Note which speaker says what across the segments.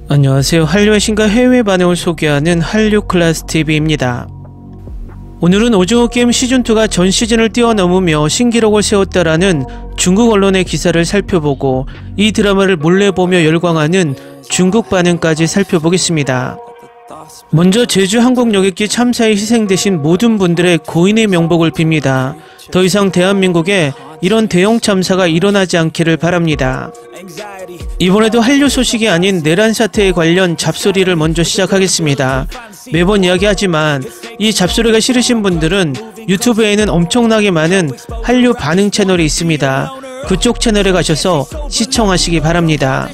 Speaker 1: 안녕하세요. 한류의 신과 해외 반응을 소개하는 한류클래스TV입니다. 오늘은 오징어 게임 시즌2가 전 시즌을 뛰어넘으며 신기록을 세웠다라는 중국 언론의 기사를 살펴보고 이 드라마를 몰래 보며 열광하는 중국 반응까지 살펴보겠습니다. 먼저 제주 항공여객기 참사에 희생되신 모든 분들의 고인의 명복을 빕니다. 더 이상 대한민국에 이런 대형 참사가 일어나지 않기를 바랍니다. 이번에도 한류 소식이 아닌 내란 사태에 관련 잡소리를 먼저 시작하겠습니다. 매번 이야기하지만 이 잡소리가 싫으신 분들은 유튜브에는 엄청나게 많은 한류 반응 채널이 있습니다. 그쪽 채널에 가셔서 시청하시기 바랍니다.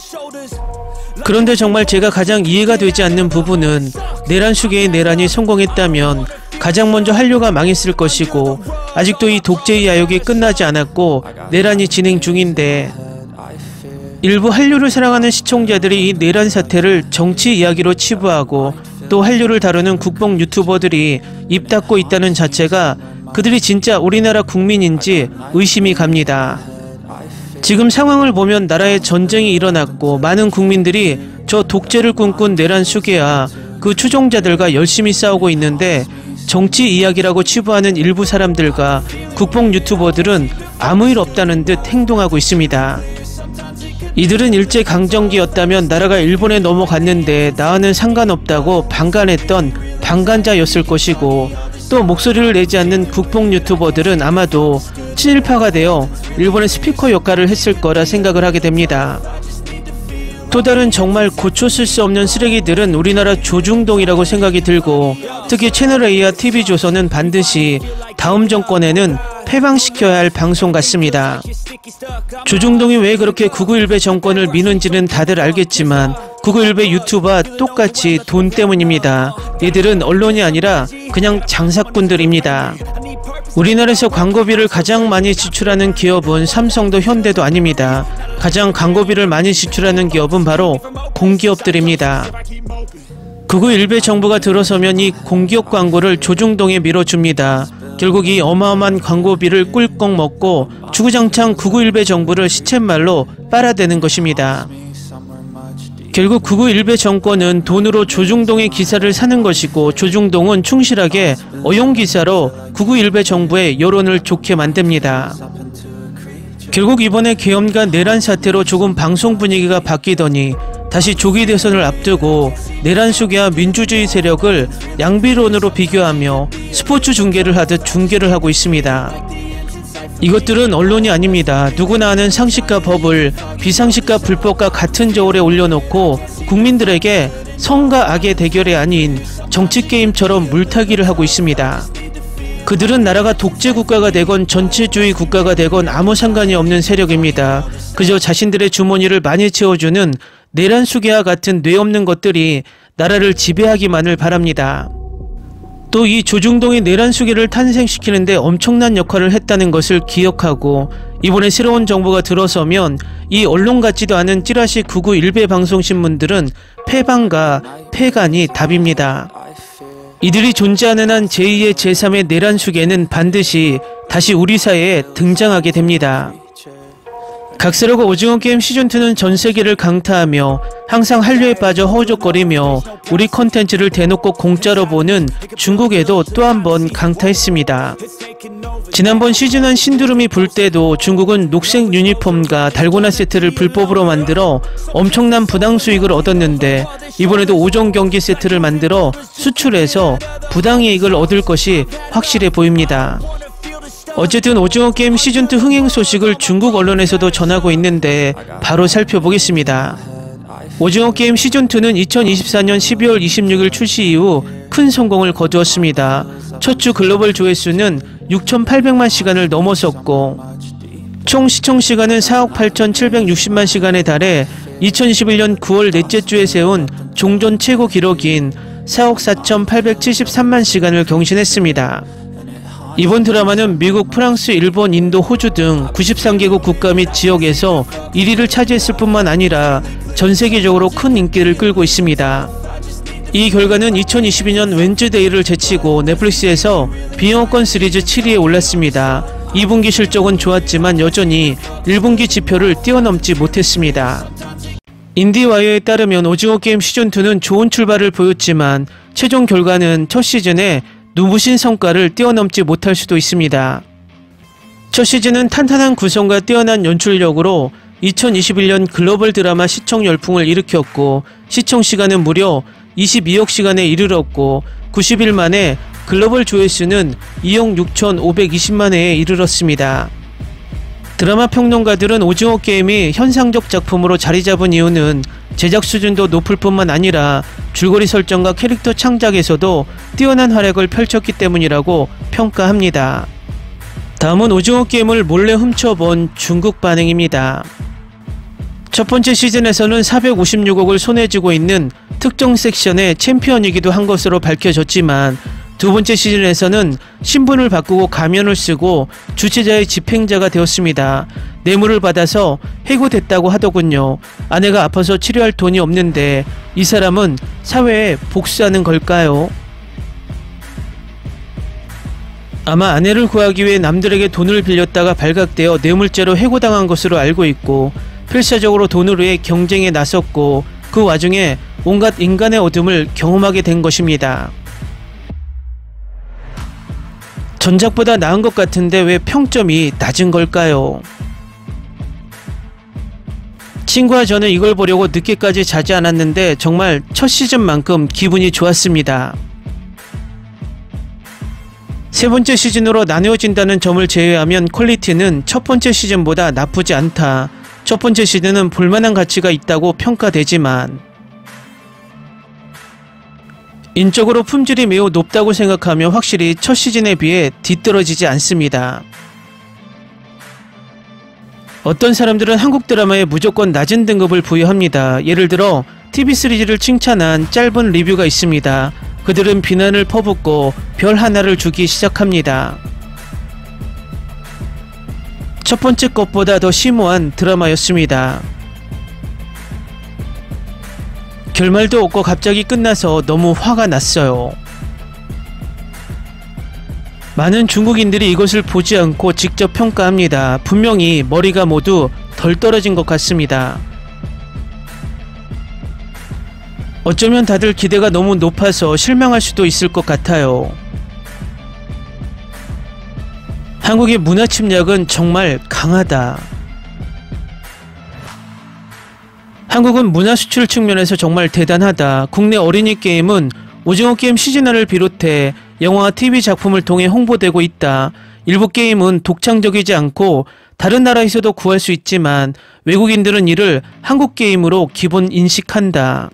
Speaker 1: 그런데 정말 제가 가장 이해가 되지 않는 부분은 내란 수계의 내란이 성공했다면 가장 먼저 한류가 망했을 것이고 아직도 이 독재의 야욕이 끝나지 않았고 내란이 진행 중인데 일부 한류를 사랑하는 시청자들이 이 내란 사태를 정치 이야기로 치부하고 또 한류를 다루는 국뽕 유튜버들이 입 닫고 있다는 자체가 그들이 진짜 우리나라 국민인지 의심이 갑니다. 지금 상황을 보면 나라에 전쟁이 일어났고 많은 국민들이 저 독재를 꿈꾼 내란 수계와 그 추종자들과 열심히 싸우고 있는데 정치 이야기라고 치부하는 일부 사람들과 국뽕 유튜버들은 아무 일 없다는 듯 행동하고 있습니다. 이들은 일제강점기였다면 나라가 일본에 넘어갔는데 나와는 상관없다고 방관했던 방관자였을 것이고 또 목소리를 내지 않는 국뽕 유튜버들은 아마도 친일파가 되어 일본의 스피커 역할을 했을 거라 생각을 하게 됩니다. 또 다른 정말 고쳐쓸 수 없는 쓰레기들은 우리나라 조중동이라고 생각이 들고 특히 채널A와 TV조선은 반드시 다음 정권에는 폐방시켜야 할 방송 같습니다. 조중동이 왜 그렇게 991배 정권을 미는지는 다들 알겠지만 991배 유튜브와 똑같이 돈 때문입니다. 얘들은 언론이 아니라 그냥 장사꾼들입니다. 우리나라에서 광고비를 가장 많이 지출하는 기업은 삼성도 현대도 아닙니다. 가장 광고비를 많이 지출하는 기업은 바로 공기업들입니다. 991배 정부가 들어서면 이 공기업 광고를 조중동에 밀어줍니다. 결국 이 어마어마한 광고비를 꿀꺽 먹고 주구장창 991배 정부를 시쳇말로 빨아대는 것입니다. 결국 991배 정권은 돈으로 조중동의 기사를 사는 것이고 조중동은 충실하게 어용기사로 991배 정부의 여론을 좋게 만듭니다. 결국 이번에 계엄과 내란 사태로 조금 방송 분위기가 바뀌더니 다시 조기 대선을 앞두고 내란 수계와 민주주의 세력을 양비론으로 비교하며 스포츠 중계를 하듯 중계를 하고 있습니다. 이것들은 언론이 아닙니다. 누구나 아는 상식과 법을 비상식과 불법과 같은 저울에 올려놓고 국민들에게 성과 악의 대결이 아닌 정치게임처럼 물타기를 하고 있습니다. 그들은 나라가 독재국가가 되건 전체주의 국가가 되건 아무 상관이 없는 세력입니다. 그저 자신들의 주머니를 많이 채워주는 내란 수계와 같은 뇌 없는 것들이 나라를 지배하기만을 바랍니다. 또 이 조중동의 내란 수계를 탄생시키는데 엄청난 역할을 했다는 것을 기억하고 이번에 새로운 정부가 들어서면 이 언론 같지도 않은 찌라시 991배 방송신문들은 폐방과 폐간이 답입니다. 이들이 존재하는 한 제2의 제3의 내란 수계는 반드시 다시 우리 사회에 등장하게 됩니다. 각설하고 오징어 게임 시즌2는 전세계를 강타하며 항상 한류에 빠져 허우적거리며 우리 컨텐츠를 대놓고 공짜로 보는 중국에도 또 한 번 강타했습니다. 지난번 시즌1 신두름이 불 때도 중국은 녹색 유니폼과 달고나 세트를 불법으로 만들어 엄청난 부당 수익을 얻었는데 이번에도 5종 경기 세트를 만들어 수출해서 부당 이익을 얻을 것이 확실해 보입니다. 어쨌든 오징어 게임 시즌2 흥행 소식을 중국 언론에서도 전하고 있는데 바로 살펴보겠습니다. 오징어 게임 시즌2는 2024년 12월 26일 출시 이후 큰 성공을 거두었습니다. 첫 주 글로벌 조회수는 6,800만 시간을 넘어섰고 총 시청 시간은 4억 8,760만 시간에 달해 2021년 9월 넷째 주에 세운 종전 최고 기록인 4억 4,873만 시간을 경신했습니다. 이번 드라마는 미국, 프랑스, 일본, 인도, 호주 등 93개국 국가 및 지역에서 1위를 차지했을 뿐만 아니라 전 세계적으로 큰 인기를 끌고 있습니다. 이 결과는 2022년 웬즈데이를 제치고 넷플릭스에서 비영어권 시리즈 7위에 올랐습니다. 2분기 실적은 좋았지만 여전히 1분기 지표를 뛰어넘지 못했습니다. 인디와이어에 따르면 오징어 게임 시즌2는 좋은 출발을 보였지만 최종 결과는 첫 시즌에 눈부신 성과를 뛰어넘지 못할 수도 있습니다. 첫 시즌은 탄탄한 구성과 뛰어난 연출력으로 2021년 글로벌 드라마 시청 열풍을 일으켰고 시청 시간은 무려 22억 시간에 이르렀고 90일 만에 글로벌 조회수는 2억 6,520만 회에 이르렀습니다. 드라마 평론가들은 오징어 게임이 현상적 작품으로 자리잡은 이유는 제작 수준도 높을 뿐만 아니라 줄거리 설정과 캐릭터 창작에서도 뛰어난 활약을 펼쳤기 때문이라고 평가합니다. 다음은 오징어 게임을 몰래 훔쳐본 중국 반응입니다. 첫 번째 시즌에서는 456억을 손에 쥐고 있는 특정 섹션의 챔피언이기도 한 것으로 밝혀졌지만 두 번째 시즌에서는 신분을 바꾸고 가면을 쓰고 주최자의 집행자가 되었습니다. 뇌물을 받아서 해고됐다고 하더군요. 아내가 아파서 치료할 돈이 없는데 이 사람은 사회에 복수하는 걸까요? 아마 아내를 구하기 위해 남들에게 돈을 빌렸다가 발각되어 뇌물죄로 해고당한 것으로 알고 있고 필사적으로 돈을 위해 경쟁에 나섰고 그 와중에 온갖 인간의 어둠을 경험하게 된 것입니다. 전작보다 나은 것 같은데 왜 평점이 낮은 걸까요? 친구와 저는 이걸 보려고 늦게까지 자지 않았는데 정말 첫 시즌만큼 기분이 좋았습니다. 세 번째 시즌으로 나뉘어진다는 점을 제외하면 퀄리티는 첫 번째 시즌보다 나쁘지 않다. 첫 번째 시즌은 볼만한 가치가 있다고 평가되지만 인적으로 품질이 매우 높다고 생각하며 확실히 첫 시즌에 비해 뒤떨어지지 않습니다. 어떤 사람들은 한국 드라마에 무조건 낮은 등급을 부여합니다. 예를 들어 TV 시리즈를 칭찬한 짧은 리뷰가 있습니다. 그들은 비난을 퍼붓고 별 하나를 주기 시작합니다. 첫 번째 것보다 더 심오한 드라마였습니다. 결말도 없고 갑자기 끝나서 너무 화가 났어요. 많은 중국인들이 이것을 보지 않고 직접 평가합니다. 분명히 머리가 모두 덜 떨어진 것 같습니다. 어쩌면 다들 기대가 너무 높아서 실망할 수도 있을 것 같아요. 한국의 문화 침략은 정말 강하다. 한국은 문화 수출 측면에서 정말 대단하다. 국내 어린이 게임은 오징어 게임 시즌1을 비롯해 영화와 TV 작품을 통해 홍보되고 있다. 일부 게임은 독창적이지 않고 다른 나라에서도 구할 수 있지만 외국인들은 이를 한국 게임으로 기본 인식한다.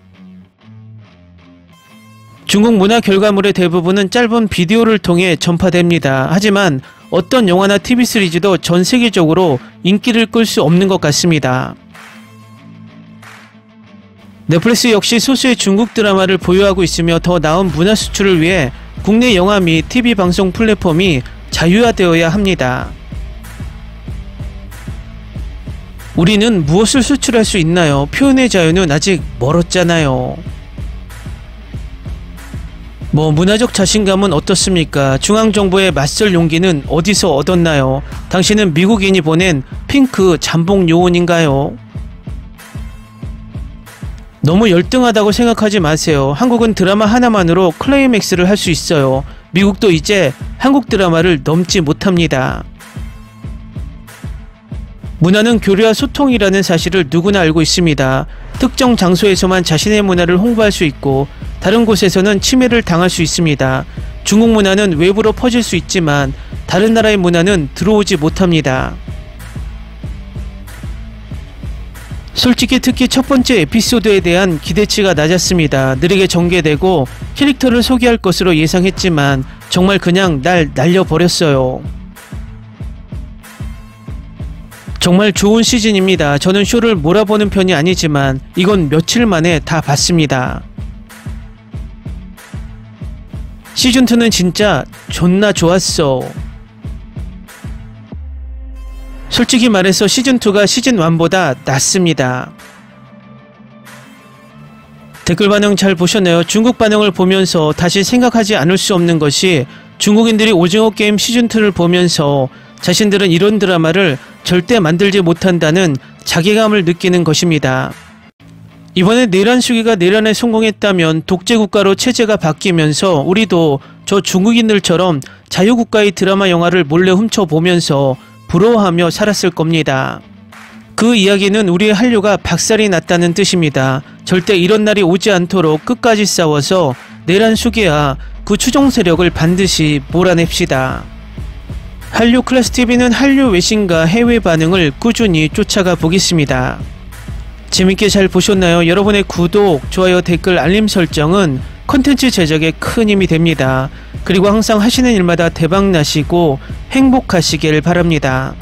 Speaker 1: 중국 문화 결과물의 대부분은 짧은 비디오를 통해 전파됩니다. 하지만 어떤 영화나 TV 시리즈도 전 세계적으로 인기를 끌 수 없는 것 같습니다. 넷플릭스 역시 소수의 중국 드라마를 보유하고 있으며 더 나은 문화 수출을 위해 국내 영화 및 TV 방송 플랫폼이 자유화되어야 합니다. 우리는 무엇을 수출할 수 있나요? 표현의 자유는 아직 멀었잖아요. 문화적 자신감은 어떻습니까? 중앙정부의 맞설 용기는 어디서 얻었나요? 당신은 미국인이 보낸 핑크 잠복 요원인가요? 너무 열등하다고 생각하지 마세요. 한국은 드라마 하나만으로 클라이맥스를 할 수 있어요. 미국도 이제 한국 드라마를 넘지 못합니다. 문화는 교류와 소통이라는 사실을 누구나 알고 있습니다. 특정 장소에서만 자신의 문화를 홍보할 수 있고 다른 곳에서는 침해를 당할 수 있습니다. 중국 문화는 외부로 퍼질 수 있지만 다른 나라의 문화는 들어오지 못합니다. 솔직히 특히 첫 번째 에피소드에 대한 기대치가 낮았습니다. 느리게 전개되고 캐릭터를 소개할 것으로 예상했지만 정말 그냥 날 날려버렸어요. 정말 좋은 시즌입니다. 저는 쇼를 몰아보는 편이 아니지만 이건 며칠 만에 다 봤습니다. 시즌2는 진짜 존나 좋았어. 솔직히 말해서 시즌2가 시즌1보다 낫습니다. 댓글 반응 잘 보셨나요? 중국 반응을 보면서 다시 생각하지 않을 수 없는 것이 중국인들이 오징어 게임 시즌2를 보면서 자신들은 이런 드라마를 절대 만들지 못한다는 자괴감을 느끼는 것입니다. 이번에 내란 수기가 내란에 성공했다면 독재국가로 체제가 바뀌면서 우리도 저 중국인들처럼 자유국가의 드라마 영화를 몰래 훔쳐보면서 부러워하며 살았을 겁니다. 그 이야기는 우리의 한류가 박살이 났다는 뜻입니다. 절대 이런 날이 오지 않도록 끝까지 싸워서 내란 수기와 그 추종 세력을 반드시 몰아냅시다. 한류 클래스TV는 한류 외신과 해외 반응을 꾸준히 쫓아가 보겠습니다. 재밌게 잘 보셨나요? 여러분의 구독, 좋아요, 댓글, 알림 설정은 컨텐츠 제작에 큰 힘이 됩니다. 그리고 항상 하시는 일마다 대박 나시고 행복하시길 바랍니다.